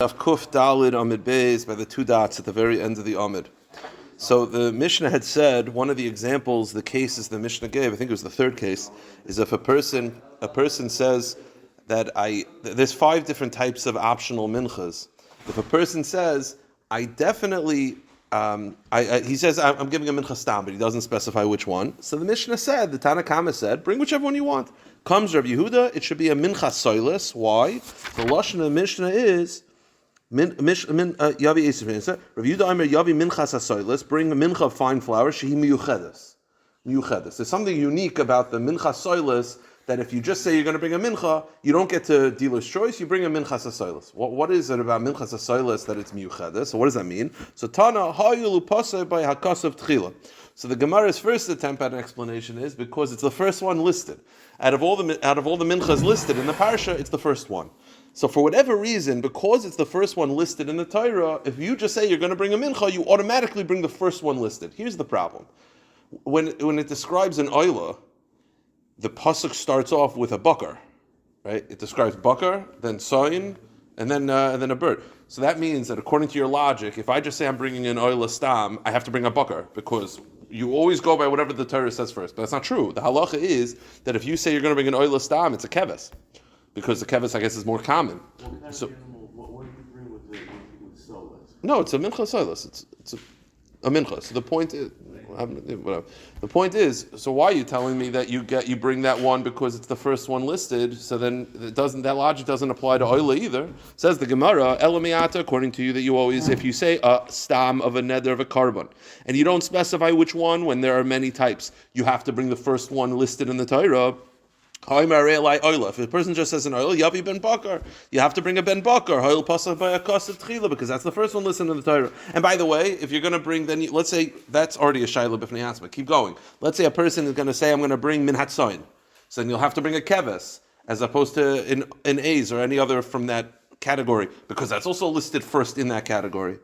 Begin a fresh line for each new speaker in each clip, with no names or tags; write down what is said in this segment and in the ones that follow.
Daf Kuf Dalid Amid Beis by the two dots at the very end of the Amid. So the Mishnah had said one of the examples, the cases the Mishnah gave, I think it was the third case, is if a person says that there's 5 different types of optional minchas. If a person says, I definitely, he says, I'm giving a mincha stam, but he doesn't specify which one. So the Mishnah said, the Tanna Kama said, bring whichever one you want. Comes Rabbi Yehuda, it should be a mincha soilis. Why? The lashon of the Mishnah is, Yavi Esif. Rav Yehuda Aimer Yavi minchas hasoilis. Bring a mincha of fine flour. Shehi miyuchedes. There's something unique about the minchas soilis that if you just say you're going to bring a mincha, you don't get to dealer's choice. You bring a minchas hasoilis. What is it about minchas hasoilis that it's miyuchedes? So what does that mean? So Tana hayulu pasay by hakasav tchila. So the Gemara's first attempt at an explanation is because it's the first one listed. Out of all the minchas listed in the parsha, it's the first one. So for whatever reason, because it's the first one listed in the Torah, if you just say you're going to bring a mincha, you automatically bring the first one listed. Here's the problem. When it describes an oila, the pasuk starts off with a bakar, right? It describes bakar, then soin, and then a bird. So that means that according to your logic, if I just say I'm bringing an oila stam, I have to bring a bakar, because you always go by whatever the Torah says first. But that's not true. The halacha is that if you say you're going to bring an oila stam, it's a keves. Because the keves, I guess, is more common.
What do you bring with solas?
No, it's a mincha solas. It's a mincha. So the point is, whatever. The point is, so why are you telling me that you bring that one because it's the first one listed? So then that logic doesn't apply to oila either. Says the Gemara, Elamiata, according to you, that you always, if you say a stam of a neder of a carbon, and you don't specify which one when there are many types, you have to bring the first one listed in the Torah. If a person just says an oil, Yavi ben Bakar, you have to bring a ben Bakar, because that's the first one listed in the Torah. And by the way, if you're going to bring, then let's say that's already a shayla b'fnei asma. Keep going. Let's say a person is going to say, I'm going to bring min hatzoin. So then you'll have to bring a keves, as opposed to an A's or any other from that category, because that's also listed first in that category.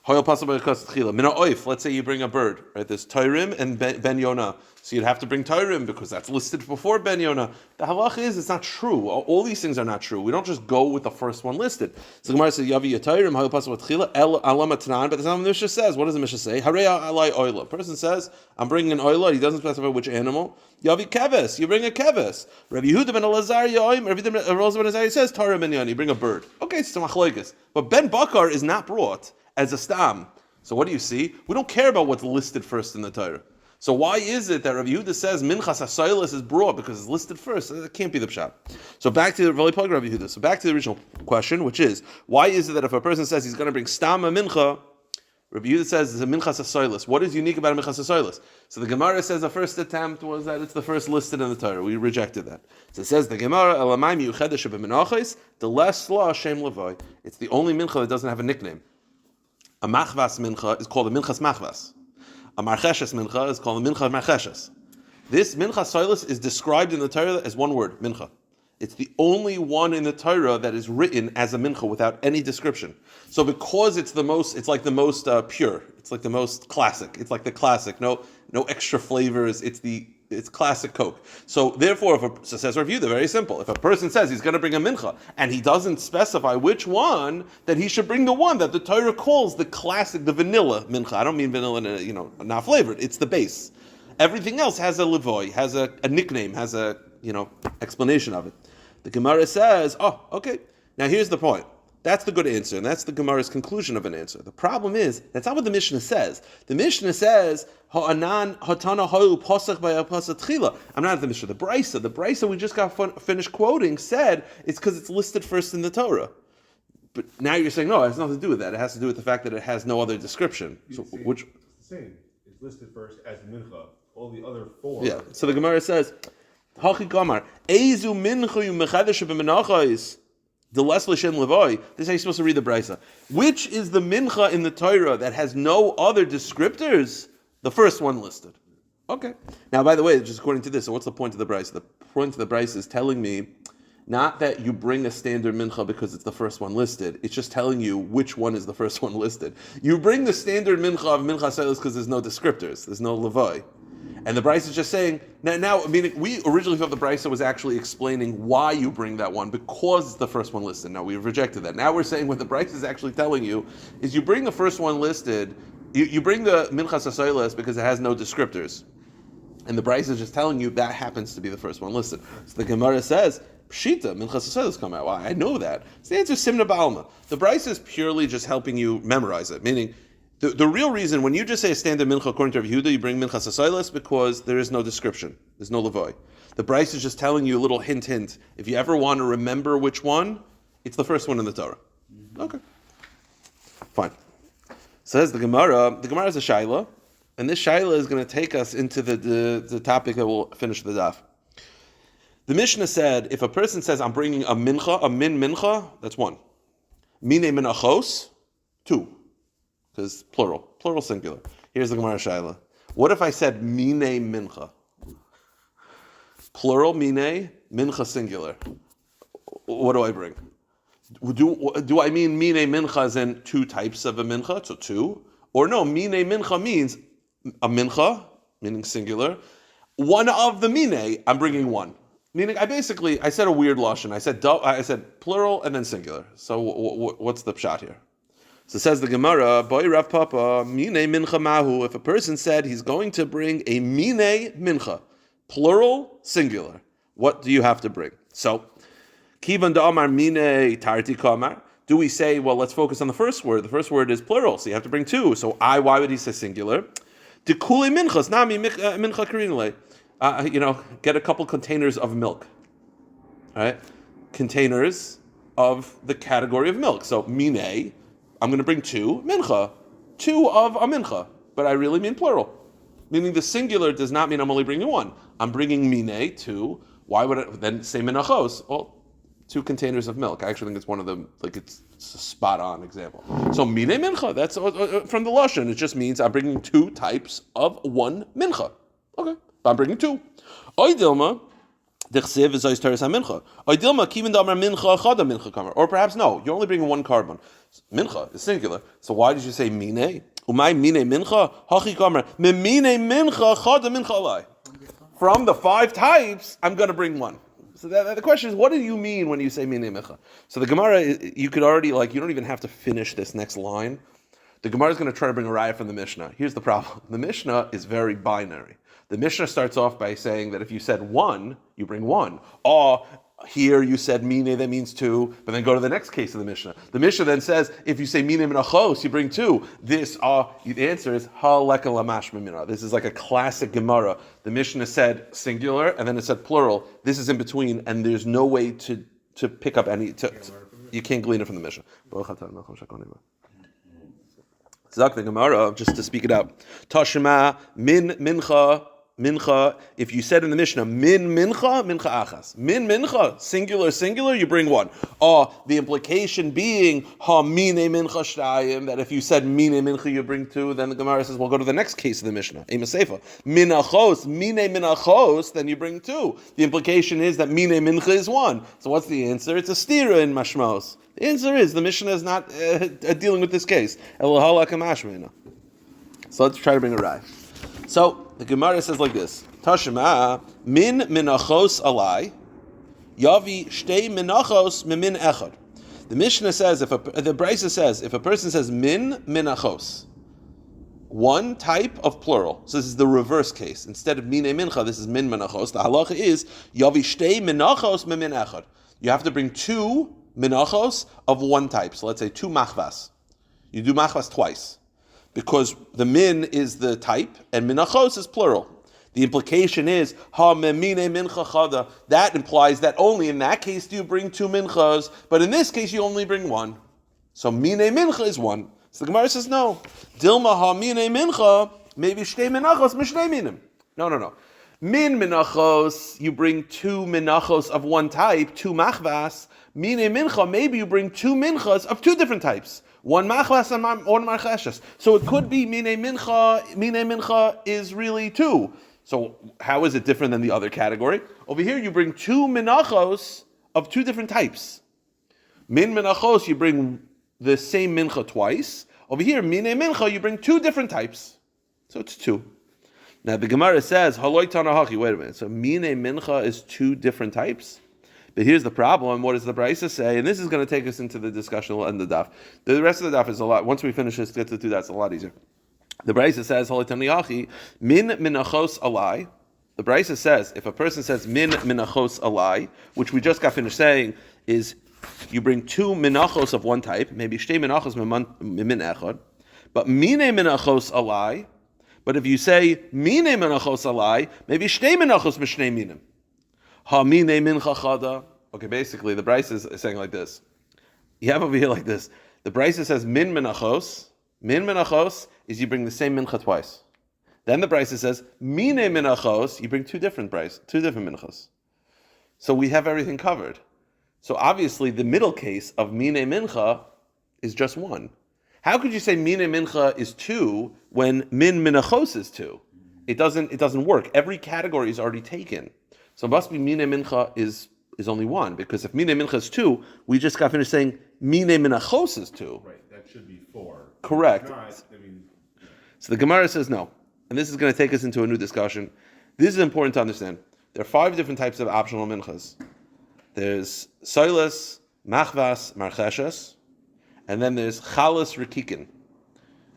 Let's say you bring a bird, right? There's Tairim and Ben Yonah. So you'd have to bring Tairim because that's listed before Ben Yonah. The halach is, it's not true. All these things are not true. We don't just go with the first one listed. So the Gemara says, Yavi Tairim, but that's not what the Mishnah says. What does the Mishnah say? Hareya alai oila. A person says, I'm bringing an oila. He doesn't specify which animal. Yavi keves. You bring a keves. Rabbi Yehuda ben Elazar Yoim. Rabbi Yehuda ben Elazar says, Tairim ben Yonah. You bring a bird. Okay, it's machlokes. But Ben Bakar is not brought as a stam. So what do you see? We don't care about what's listed first in the Torah. So why is it that Rabbi Yehuda says minchas hasoilis is brought because it's listed first? That can't be the pshat. So back to Rabbi Yehuda. So back to the original question, which is, why is it that if a person says he's going to bring stam a mincha, Rabbi Yehuda says it's a minchas hasoilis. What is unique about a minchas hasoilis? So the Gemara says the first attempt was that it's the first listed in the Torah. We rejected that. So it says the Gemara, elamai miyuchedesh b'menachos, the less law shem levoi. It's the only mincha that doesn't have a nickname. A machvas mincha is called a minchas machvas. A marcheshes mincha is called a mincha marcheshes. This mincha soilis is described in the Torah as one word, mincha. It's the only one in the Torah that is written as a mincha without any description. So because it's like the most pure. It's like the most classic. It's like the classic. No extra flavors. It's classic Coke. So therefore, says our view, they're very simple. If a person says he's going to bring a mincha and he doesn't specify which one, then he should bring the one that the Torah calls the classic, the vanilla mincha. I don't mean vanilla, not flavored. It's the base. Everything else has a levoy, has a nickname, has a explanation of it. The Gemara says, okay. Now here's the point. That's the good answer, and that's the Gemara's conclusion of an answer. The problem is, that's not what the Mishnah says. The Mishnah says, Ha'anan hatana ha'u posach b'yapasa tchila. I'm not at the Mishnah. The Brisa we just got finished quoting said it's because it's listed first in the Torah. But now you're saying, no, it has nothing to do with that. It has to do with the fact that it has no other description. So which
it's the same. It's listed first as mincha. All the other 4.
Yeah. So the Gemara says, Hachi Gamar, Eizu mincha yu mechadesh b'menachos. The less l'shem levoy. This is how you're supposed to read the brisa. Which is the mincha in the Torah that has no other descriptors? The first one listed. Okay. Now, by the way, just according to this, so what's the point of the brisa? The point of the brisa is telling me not that you bring a standard mincha because it's the first one listed. It's just telling you which one is the first one listed. You bring the standard mincha of mincha selis because there's no descriptors. There's no levoy. And the Brisa is just saying, now, meaning we originally thought the Brisa was actually explaining why you bring that one, because it's the first one listed. Now, we've rejected that. Now we're saying what the Brisa is actually telling you is you bring the first one listed, you bring the Minchas HaSoiles because it has no descriptors. And the Brisa is just telling you that happens to be the first one listed. So the Gemara says, Pshita, Minchas HaSoiles come out. Why? I know that. So the answer is Simna Ba'alma. The Brisa is purely just helping you memorize it, meaning the real reason, when you just say a standard mincha according to Rav Yehuda, you bring minchas hasailas because there is no description. There's no levoy. The Bryce is just telling you a little hint. If you ever want to remember which one, it's the first one in the Torah. Okay. Fine. Says the Gemara is a shaila, and this shaila is going to take us into the topic that will finish the daf. The Mishnah said, if a person says, I'm bringing a min mincha, that's one. Mine menachos, two. Because plural singular. Here's the Gemara Shaila. What if I said mine mincha? Plural mine, mincha singular. What do I bring? Do I mean mine mincha as in two types of a mincha, so two? Or no, mine mincha means a mincha, meaning singular. One of the mine, I'm bringing one. Meaning, I said a weird lashon. I said plural and then singular. So what's the pshat here? So says the Gemara, Boy Rav Papa, Mine Mincha Mahu. If a person said he's going to bring a Mine Mincha, plural, singular, what do you have to bring? So, Kivan Da'amar Mine Tarti Kamar. Do we say, well, let's focus on the first word? The first word is plural, so you have to bring two. So, why would he say singular? Dekule Minchas, Nami Mincha Karinale. Get a couple containers of milk. All right? Containers of the category of milk. So, Mine. I'm going to bring two mincha, two of a mincha, but I really mean plural. Meaning the singular does not mean I'm only bringing one. I'm bringing mine, two. Why would it then say menachos? Well, two containers of milk. I actually think it's one of them, it's a spot on example. So mine mincha, that's from the lashon. It just means I'm bringing two types of one mincha. Okay, but I'm bringing two. Oy dilma. Or perhaps no, you're only bringing one carbon. Mincha is singular. So why did you say mine? Umay mine mincha? Hachi kamer. Mine mincha chada mincha alai. From the five types, I'm going to bring one. So the question is, what do you mean when you say mine mincha? So the Gemara, you could already, you don't even have to finish this next line. The Gemara is going to try to bring a raya from the Mishnah. Here's the problem. The Mishnah is very binary. The Mishnah starts off by saying that if you said one, you bring one. Or here you said mine, that means two, but then go to the next case of the Mishnah. The Mishnah then says, if you say mine menachos, you bring two. The answer is ha leka lamash mimina. This is like a classic Gemara. The Mishnah said singular, and then it said plural. This is in between, and there's no way to pick up any, you can't glean it from the Mishnah. Zak the Gemara, just to speak it out. Tashima min mincha. Mincha, if you said in the Mishnah, min mincha achas. Min mincha, singular, you bring one. The implication being, ha mine mincha shtayim, that if you said mine mincha, you bring two, then the Gemara says, well, go to the next case of the Mishnah. Ema Seifa. Minachos, mine minachos, then you bring two. The implication is that mine mincha is one. So what's the answer? It's a stira in mashmos. The answer is, the Mishnah is not dealing with this case. So let's try to bring a rai. So, the Gemara says like this: Tashima min menachos alai, yavi shtei menachos mimin echad. The Mishnah says, the Brisa says, if a person says min menachos, one type of plural. So this is the reverse case. Instead of mine mincha, this is min menachos. The halacha is yavi shtei menachos mimin echad. You have to bring two menachos of one type. So let's say two machvas. You do machvas twice, because the min is the type and minachos is plural. The implication is ha memine mincha chada. That implies that only in that case do you bring two minchas, but in this case you only bring one. So mine mincha is one. So the Gemara says no. Dilma ha mine mincha, maybe shtei minachos mishnei minim. No. Min minachos, you bring two minachos of one type, two machvas. Mine mincha, maybe you bring two minchas of two different types. One machvas and one marcheshes. So it could be mine mincha is really two. So how is it different than the other category? Over here you bring two minachos of two different types. Min minachos, you bring the same mincha twice. Over here, mine mincha, you bring two different types. So it's two. Now the Gemara says, Haloi Tanahachi, wait a minute. So Mine Mincha is two different types? But here's the problem. What does the Brisa say? And this is going to take us into the discussion. We'll end the daf. The rest of the daf is a lot. Once we finish this, get to do that's a lot easier. The Brisa says, Haloi Tanahachi, Min Menachos alai. The Brisa says, if a person says Min Menachos alai, which we just got finished saying, is you bring two Menachos of one type, maybe Shtei Menachos Min Echad, but Mine Menachos alai. But if you say Mine Menachos alai, maybe Shtei Menachos Mishnei Minim. Ha Mine Mincha Chada. Okay, basically the Brisa is saying like this. You have over here like this. The Brisa says Min Menachos. Min Menachos is you bring the same Mincha twice. Then the Brisa says Mine Menachos, you bring two different Minchas. So we have everything covered. So obviously the middle case of Mine Mincha is just one. How could you say Mine Mincha is two when Min Menachos is two? It doesn't work. Every category is already taken. So it must be Mine Mincha is only one, because if Mine Mincha is two, we just got finished saying Mine Menachos is two.
Right, that should be four.
Correct.
Yeah.
So the Gemara says no. And this is going to take us into a new discussion. This is important to understand. There are 5 different types of optional minchas. There's soilas, machvas, marcheshes, and then there's chalas rikikin.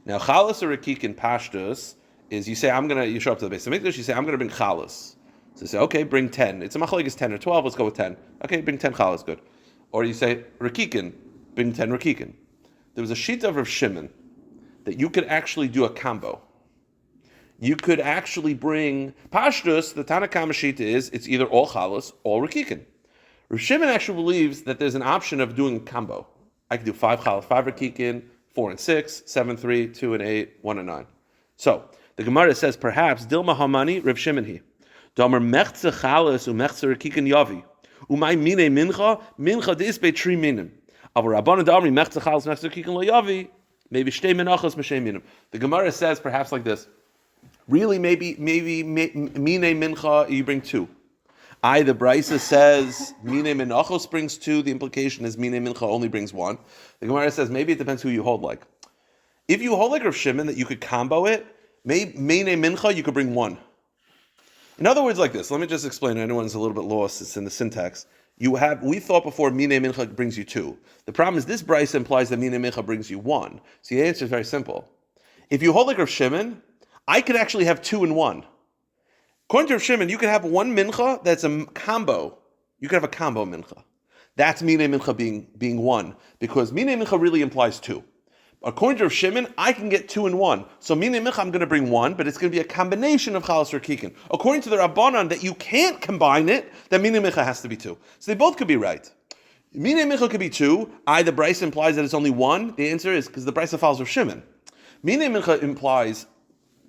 Now, chalas or rikikin pashtus is you show up to the base of Mikdash, you say, I'm going to bring chalas. So you say, okay, bring 10. It's a machlokes 10 or 12, let's go with 10. Okay, bring 10 chalas, good. Or you say, rikikin, bring 10 rikikin. There was a sheet of Rav Shimon that you could actually do a combo. You could actually bring pashtus. The Tanakama Shita is it's either all chalas or rikikin. Rav Shimon actually believes that there's an option of doing a combo. I could do 5 chalas, 5 rikikin, 4 and 6, 7, 3, 2 and 8, 1 and 9. So the Gemara says perhaps Dilma Hamani Rav Shimon he. Domer mechze chalas umechze rikikin yavi. Umay mine mincha disbe tri minim. Aber Rabbanan Damri mechze chalas mechze rikikin lo yavi. Maybe shtei menachos m'shtei minim. The Gemara says perhaps like this. Really, maybe mine mincha, you bring 2. The Brisa says mine menachos brings 2. The implication is mine mincha only brings 1. The Gemara says maybe it depends who you hold like. If you hold like Rav Shimon that you could combo it, maybe mine mincha you could bring 1. In other words, like this. Let me just explain. Anyone's a little bit lost. It's in the syntax. We thought before mine mincha brings you 2. The problem is this Brisa implies that mine mincha brings you 1. So the answer is very simple. If you hold like Rav Shimon, I could actually have 2 and 1. According to Rav Shimon, you could have one mincha that's a combo. You could have a combo mincha. That's mine mincha being 1, because mine mincha really implies 2. According to Rav Shimon, I can get 2 and 1. So mine mincha, I'm going to bring 1, but it's going to be a combination of chalas or kikin. According to the Rabbanan, that you can't combine it, then mine mincha has to be 2. So they both could be right. Mine mincha could be 2. The Brisa implies that it's only 1. The answer is because the Brisa follows Rav Shimon. Mine mincha implies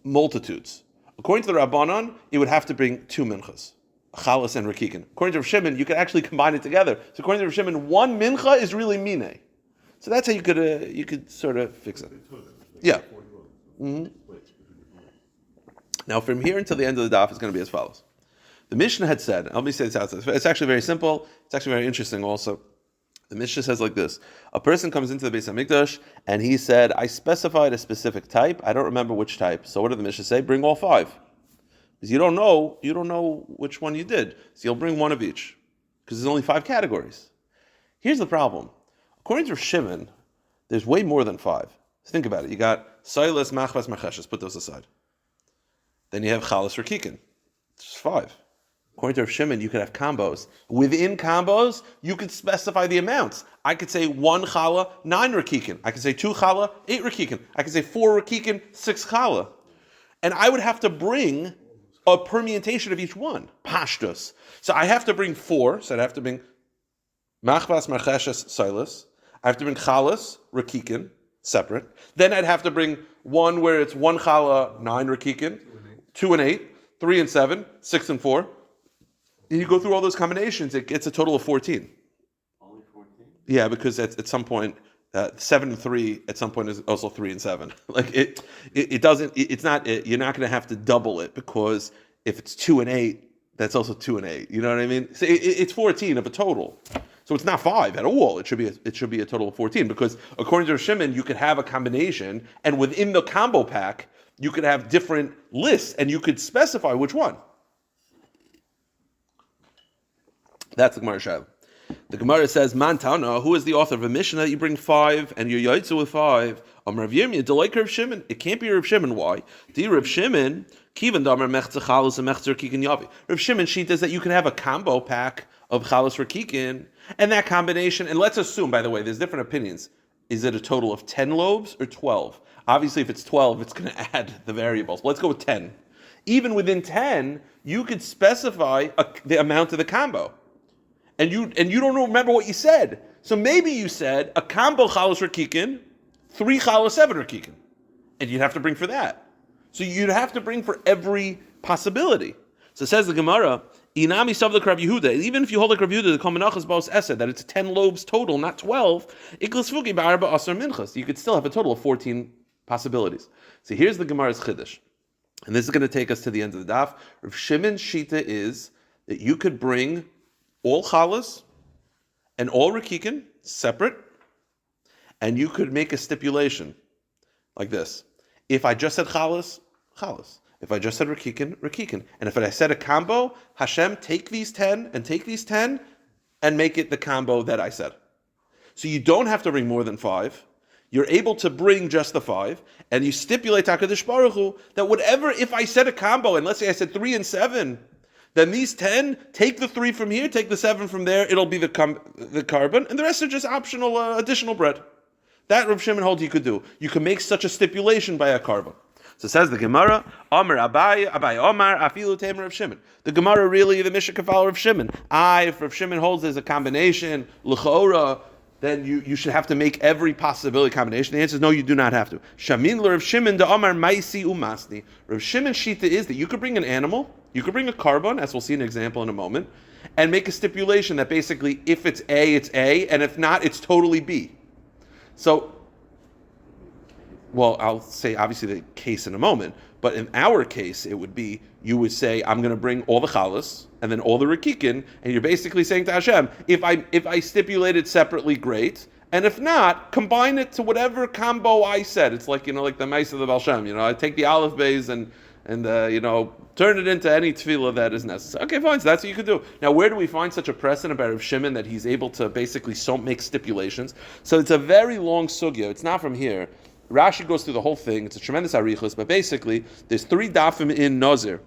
multitudes. According to the Rabbanan, it would have to bring 2 minchas, chalas and rikikin. According to Rav Shimon, you could actually combine it together. So according to Rav Shimon, 1 mincha is really mine. So that's how you could sort of fix it. Yeah. Mm-hmm. Now from here until the end of the daf is going to be as follows. The Mishnah had said, let me say this out. It's actually very simple. It's actually very interesting also. The Mishnah says like this. A person comes into the Beis HaMikdash and he said, I specified a specific type. I don't remember which type. So what did the Mishnah say? Bring all 5. Because you don't know which one you did. So you'll bring 1 of each. Because there's only 5 categories. Here's the problem. According to Shimon, there's way more than 5. So think about it. You got soilas, machvas, marcheshes. Put those aside. Then you have chalas rikikin. It's 5. According to Rav Shimon, you could have combos. Within combos, you could specify the amounts. I could say 1 challah, 9 rakikin. I could say 2 challah, 8 rakikin. I could say 4 rakikin, 6 challah. And I would have to bring a permutation of each one. Pashtus. So I have to bring 4. So I'd have to bring machvas, marcheshes, soilas. I have to bring chalas, rakikin, separate. Then I'd have to bring 1 where it's 1 challah, 9 rakikin, 2 and 8, 3 and 7, 6 and 4. And you go through all those combinations, it gets a total of 14.
Only 14?
Yeah, because at some point, 7 and 3 at some point is also 3 and 7. Like it doesn't. It's not. You're not going to have to double it, because if it's 2 and 8, that's also 2 and 8. You know what I mean? So it's 14 of a total. So it's not 5 at all. It should be a total of 14, because according to Shimon, you could have a combination, and within the combo pack, You could have different lists, and you could specify which one. That's the Gemara Shaila. The Gemara says, Man Tana, who is the author of a Mishnah that you bring 5 and you're yaitzu with 5? Rav Yirmiyah, delay Rav Shimon. It can't be Rav Shimon. Why? Rav Shimon, Kivan Damer Mechza Chalus and Mechzer Kikin Yavi. Rav Shimon sheet is that you can have a combo pack of Chalus Rakikin, and that combination, and let's assume, by the way, there's different opinions. Is it a total of 10 lobes or 12? Obviously, if it's 12, it's going to add the variables. Let's go with 10. Even within 10, you could specify the amount of the combo. And you don't remember what you said. So maybe you said a combo Chalus Rakikin, 3 Chalus 7 Rakikin. And you'd have to bring for that. So you'd have to bring for every possibility. So says the Gemara, Inami Savlik Rav Yehuda, even if you hold like Rav Yehuda, the Menachos Baos Esed, that it's 10 lobes total, not 12, Iklas Fuki Ba'arba Asar Minchas. You could still have a total of 14 possibilities. So here's the Gemara's Chiddush. And this is going to take us to the end of the daf. Rav Shimon's Shita is that you could bring all Chalas and all Rakikin separate, and you could make a stipulation like this. If I just said Chalas, Chalas. If I just said Rakikin, Rakikin. And if I said a combo, Hashem, take these 10 and take these 10 and make it the combo that I said. So you don't have to bring more than 5. You're able to bring just the 5, and you stipulate HaKadosh Baruch Hu that whatever, if I said a combo, and let's say I said 3 and 7, then these 10, take the 3 from here, take the 7 from there, it'll be the carbon, and the rest are just optional additional bread. That Rav Shimon holds you could do. You can make such a stipulation by a carbon. So says the Gemara, Amar Abai, Abai Omar, Afilu Tamer Rav Shimon. The Gemara really, the Mishnah can follow Rav Shimon. If Rav Shimon holds there's a combination, L'chora, then you should have to make every possibility combination. The answer is no, you do not have to. Shamin Rav Shimon de Amar Maisi Umasni. Rav Shimon's shita is that you could bring an animal, you could bring a carbon, as we'll see an example in a moment, and make a stipulation that basically if it's A, and if not, it's totally B. So, well, I'll say obviously the case in a moment, but in our case, it would be, you would say, I'm going to bring all the chalas and then all the rakikin, and you're basically saying to Hashem, if I stipulate it separately, great, and if not, combine it to whatever combo I said. It's like, like the mice of the Baal Shem, I take the olive bays and turn it into any tefillah that is necessary. Okay, fine, so that's what you could do. Now, where do we find such a precedent about Rav Shimon that he's able to basically make stipulations? So it's a very long sugya. It's not from here. Rashi goes through the whole thing. It's a tremendous arichos, but basically, there's 3 dafim in Nazir.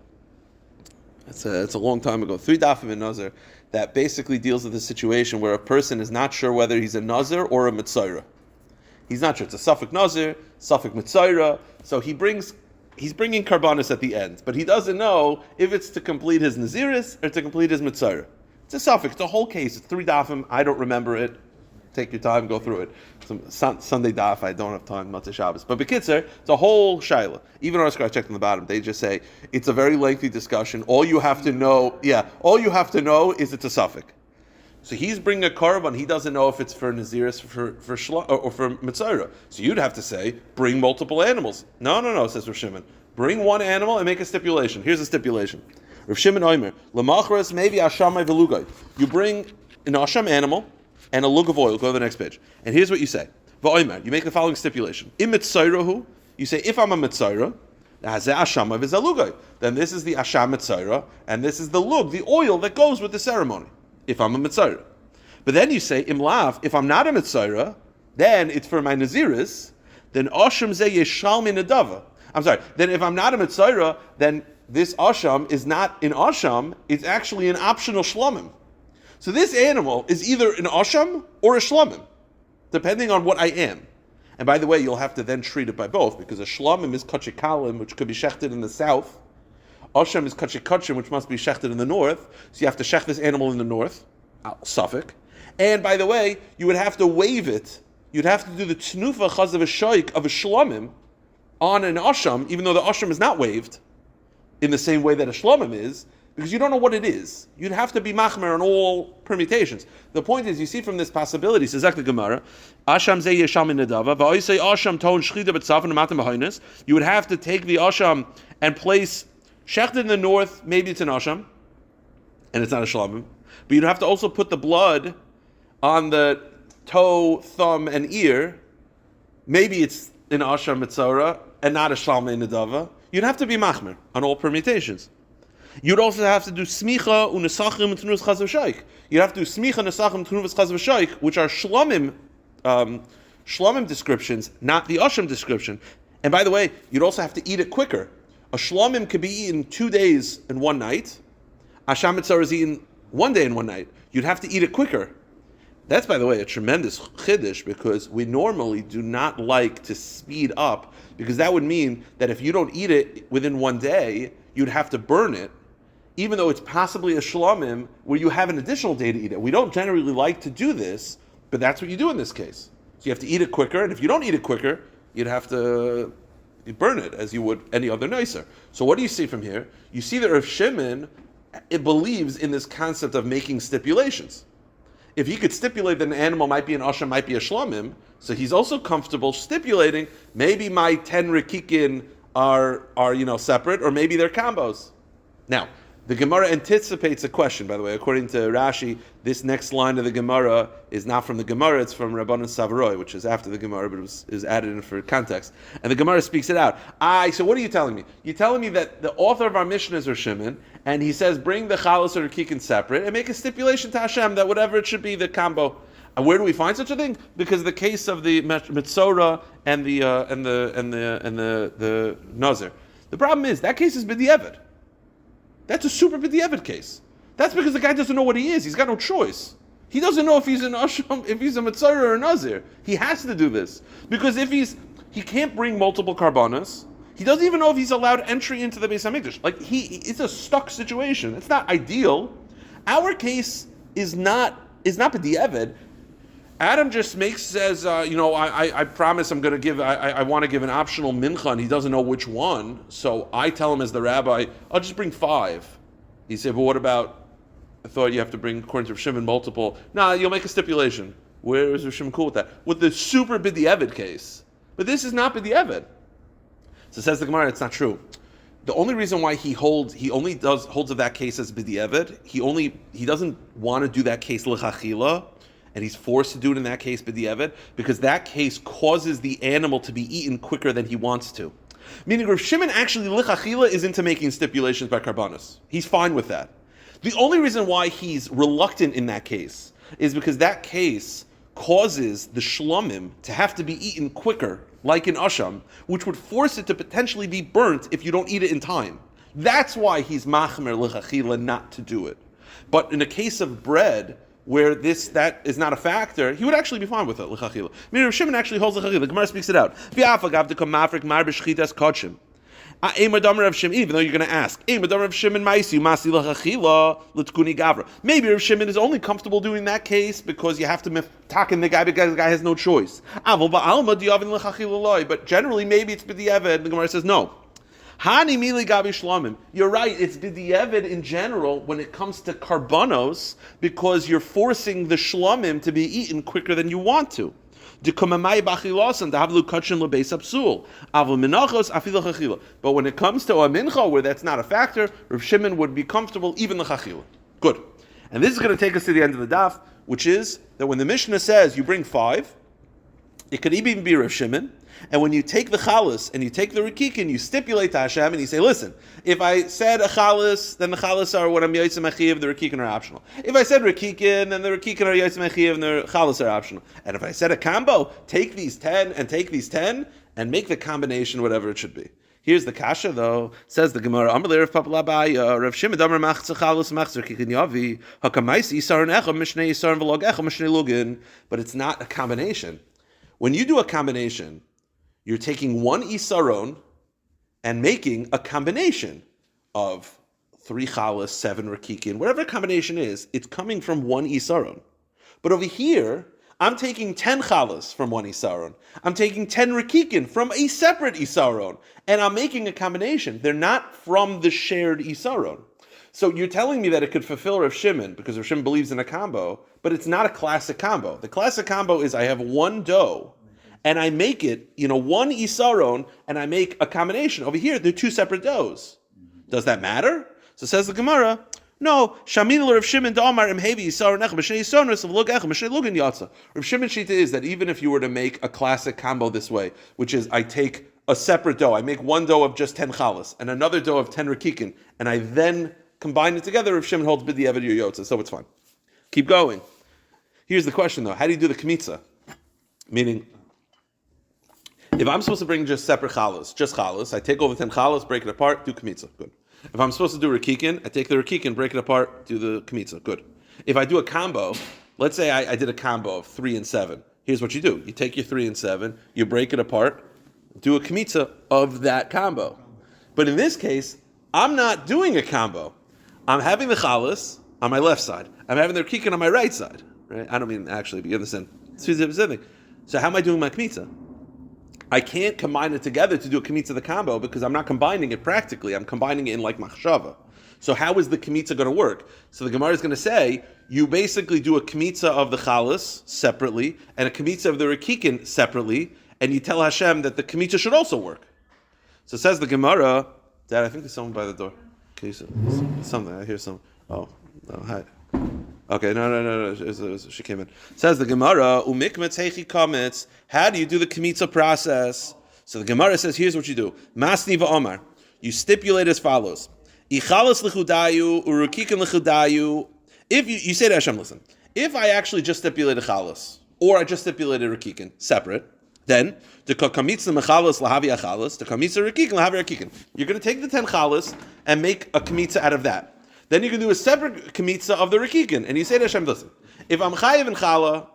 It's a long time ago. 3 dafim in Nazir that basically deals with the situation where a person is not sure whether he's a Nazir or a Mitzayra. He's not sure. It's a Suffolk Nazir, Suffolk Mitzayra. So he's bringing Karbanis at the end, but he doesn't know if it's to complete his Naziris or to complete his Mitzayra. It's a Suffolk. It's a whole case. It's 3 dafim. I don't remember it. Take your time, go through it. Sunday daf, I don't have time, Matzah Shabbos. But Bekitzer, it's a whole shaila. Even our scratch checked on the bottom, they just say, it's a very lengthy discussion. All you have to know is it's a suffix. So he's bringing a carbon, he doesn't know if it's for Naziris, for Shla, or for Mitzayra. So you'd have to say, bring multiple animals. No, says Rav Shimon. Bring one animal and make a stipulation. Here's a stipulation. Rav Shimon Omer, Lamachras maybe Ashamai Velugay. You bring an Asham animal, and a lug of oil. Go to the next page. And here's what you say. V'omer, you make the following stipulation. Im mitzayrahu, you say, if I'm a mitzayra, then this is the asham mitzayra, and this is the lug, the oil that goes with the ceremony, if I'm a mitzayra. But then you say, im lav, if I'm not a mitzayra, then it's for my naziris, then asham zeh yeshal min adava. I'm sorry, then if I'm not a mitzayra, then this asham is not an asham, it's actually an optional shlamim. So this animal is either an asham or a shlamim, depending on what I am. And by the way, you'll have to then treat it by both, because a shlamim is kachikalim, which could be shechted in the south. Asham is kachikachim, which must be shechted in the north. So you have to shech this animal in the north, Suffolk. And by the way, you would have to wave it. You'd have to do the tnufa chaz of a shaykh of a shlamim on an asham, even though the asham is not waved in the same way that a shlamim is, because you don't know what it is. You'd have to be machmer on all permutations. The point is, you see from this possibility, says the Gemara, Asham zeh yesham in nedava, va'oisei Asham ton shchida b'tzafon amatim b'hoinus. You would have to take the Asham and place shechted in the north, maybe it's an Asham, and it's not a shlamim, but you'd have to also put the blood on the toe, thumb, and ear. Maybe it's in Asher Mitzora and not a Shalmei Nedava, you'd have to be machmer on all permutations. You'd also have to do smicha unesachim and tenuvas chaz v'shaik. You'd have to do smicha nesachim tenuvas chaz v'shaik, which are shlomim descriptions, not the asham description. And by the way, you'd also have to eat it quicker. A shlomim could be eaten 2 days and 1 night. Asham mitzvah is eaten 1 day and 1 night. You'd have to eat it quicker. That's, by the way, a tremendous chiddush, because we normally do not like to speed up, because that would mean that if you don't eat it within 1 day, you'd have to burn it, even though it's possibly a shlomim where you have an additional day to eat it. We don't generally like to do this, but that's what you do in this case. So you have to eat it quicker, and if you don't eat it quicker, you'd have to burn it as you would any other nicer. So what do you see from here? You see that Rav Shimon, it believes in this concept of making stipulations. If he could stipulate that an animal might be an asham, might be a shlomim, so he's also comfortable stipulating maybe my 10 rikikin are separate, or maybe they're combos. Now, the Gemara anticipates a question, by the way. According to Rashi, this next line of the Gemara is not from the Gemara, it's from Rabbanan Savaroi, which is after the Gemara, but is added in for context. And the Gemara speaks it out. So what are you telling me? You're telling me that the author of our Mishnah is Rav Shimon, and he says, bring the chalas or kikin separate, and make a stipulation to Hashem that whatever it should be, the combo. And where do we find such a thing? Because the case of the Mitzora and the Nazir. The problem is, that case is b'di'evid. That's a super b'di'evid case. That's because the guy doesn't know what he is. He's got no choice. He doesn't know if he's an asham, if he's a mitzvah or a nazir. He has to do this because he can't bring multiple karbanos. He doesn't even know if he's allowed entry into the Beis Hamikdash. It's a stuck situation. It's not ideal. Our case is not b'di'evid. Adam just says, I promise I'm going to give, I want to give an optional mincha, and he doesn't know which one. So I tell him as the rabbi, I'll just bring 5. He said, but what about, I thought you have to bring, according to Rav Shimon, multiple. No, you'll make a stipulation. Where is Rav Shimon cool with that? With the super b'di'evid case. But this is not b'di'evid. So says the Gemara, it's not true. The only reason why he holds of that case as b'di'evid, he doesn't want to do that case l'chachila, and he's forced to do it in that case b'di'evid, because that case causes the animal to be eaten quicker than he wants to. Meaning Rav Shimon actually l'chachila is into making stipulations by karbanos. He's fine with that. The only reason why he's reluctant in that case is because that case causes the shlomim to have to be eaten quicker, like in asham, which would force it to potentially be burnt if you don't eat it in time. That's why he's machmer l'chachila not to do it. But in a case of bread, where that is not a factor, he would actually be fine with it, l'chachila. Meaning Rav Shimon actually holds l'chachila. The Gemara speaks it out. Even though you're going to ask, maybe Rav Shimon is only comfortable doing that case because you have to miftakin the guy because the guy has no choice. But generally, maybe it's b'di'evid. The Gemara says no. You're right, it's b'di'evid in general when it comes to karbanos, because you're forcing the shlomim to be eaten quicker than you want to. But when it comes to a mincha where that's not a factor, Rav Shimon would be comfortable even the chachila. Good. And this is going to take us to the end of the daf, which is that when the Mishnah says you bring 5, it could even be Rav Shimon. And when you take the chalas and you take the rikikin, you stipulate to Hashem and you say, listen, if I said a chalas, then the chalas are what I'm yotzim achiv, the rikikin are optional. If I said rikikin, then the rikikin are yotzim achiv and the chalas are optional. And if I said a combo, take these 10 and take these 10 and make the combination whatever it should be. Here's the kasha though, says the Gemara, Rav Shimon Damar machzah chalas machzah rikikin yavi, hakamaisi yisar echam mishnei yisar v'log echam mishnei lugin. But it's not a combination. When you do a combination, you're taking one isaron and making a combination of 3 chalas, 7 rakikin, whatever combination is, it's coming from one isaron. But over here, I'm taking 10 chalas from one isaron. I'm taking 10 rakikin from a separate isaron, and I'm making a combination. They're not from the shared isaron. So you're telling me that it could fulfill Rav Shimon, because Rav Shimon believes in a combo, but it's not a classic combo. The classic combo is I have one dough, and I make it, one isaron, and I make a combination. Over here, they're 2 separate doughs. Does that matter? So says the Gemara, No, Shamin Rav Shimon Damar Imhevi Yisar Nech B'Shnei Yisonus of Lug Ech B'Shnei Lugin Yatsa. Rav Shimon Shita is that even if you were to make a classic combo this way, which is I take a separate dough, I make one dough of just 10 chalas and another dough of 10 rakikin, and I then combine it together, Rav Shimon holds B'di Eved Yotza, so it's fine. Keep going. Here's the question though: how do you do the kmitza? Meaning, if I'm supposed to bring just separate chalas, just chalas, I take over 10 chalas, break it apart, do kmitza. Good. If I'm supposed to do rakikin, I take the rakikin, break it apart, do the kmitza. Good. If I do a combo, let's say I did a combo of 3 and 7. Here's what you do. You take your 3 and 7, you break it apart, do a kmitza of that combo. But in this case, I'm not doing a combo. I'm having the chalas on my left side. I'm having the rakikin on my right side. Right? I don't mean actually, but you understand. So how am I doing my kmitza? I can't combine it together to do a kmitza the combo because I'm not combining it practically. I'm combining it in like machshava. So how is the kmitza going to work? So the Gemara is going to say, you basically do a kmitza of the chalas separately and a kmitza of the rakikin separately, and you tell Hashem that the kmitza should also work. So says the Gemara, Dad, I think there's someone by the door. Can you say something? I hear someone. Oh, no, hi. Okay, no. She came in. Says the Gemara, umikmetz heichi kametz. How do you do the kmitza process? So the Gemara says, here's what you do. Masni va'omar. You stipulate as follows. Ichalas lechudayu, urukikin lechudayu. If you say to Hashem, listen, if I actually just stipulated chalas, or I just stipulated rakikin, separate, then the kamitza mechalas lahavi achalas, the kamitza rakikin lahavi rakikin. You're going to take the 10 chalas and make a kmitza out of that. Then you can do a separate kmitza of the rakikin, and you say to Hashem, listen, if I'm chayiv and chala,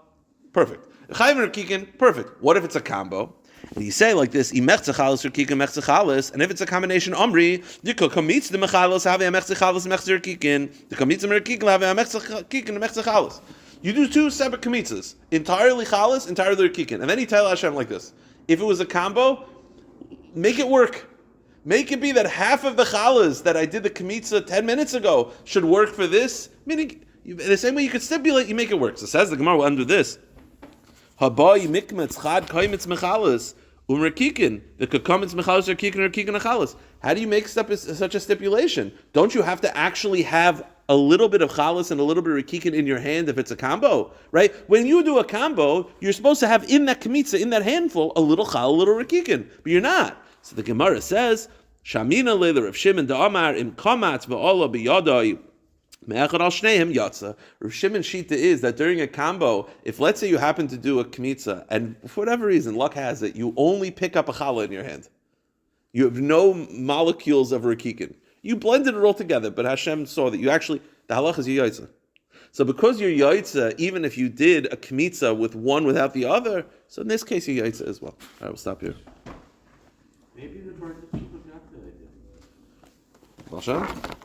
perfect. Chayiv and rakikin, perfect. What if it's a combo? And you say like this, imechza chalas rakikin mechza chalas, and if it's a combination omri, you could kamitza the mechalas have a mechza chalas mechza rakikin, the kamitza rakikin have a mechza rakikin mechza chalas. You do 2 separate kamitzas, entirely chalas, entirely rakikin, and then you tell Hashem like this: if it was a combo, make it work. Make it be that half of the chalas that I did the kmitza 10 minutes ago should work for this. Meaning, the same way you could stipulate, you make it work. So says the Gemara, we'll undo this. Habai mikmetz chad kaimitz mechalas umrakikin. The kakamitz mechalas rakikin rakikin achalas. How do you make such a stipulation? Don't you have to actually have a little bit of chalas and a little bit of rakikin in your hand if it's a combo, right? When you do a combo, you're supposed to have in that kmitza, in that handful, a little chal, a little rakikin, but you're not. So the Gemara says, Shamina leila Rav Shimon da'amar im kamatz va'ola b'yadai me'echad al shneim yatsa. Rav Shimon shita is that during a combo, if let's say you happen to do a kmitza, and for whatever reason, luck has it, you only pick up a challah in your hand. You have no molecules of rakikin. You blended it all together, but Hashem saw that you actually, the halach is your yaitza. So because you're yaitza, even if you did a kmitza with one without the other, so in this case you're yaitza as well. All right, we'll stop here.
Maybe the bird that people got the idea.
Hashem?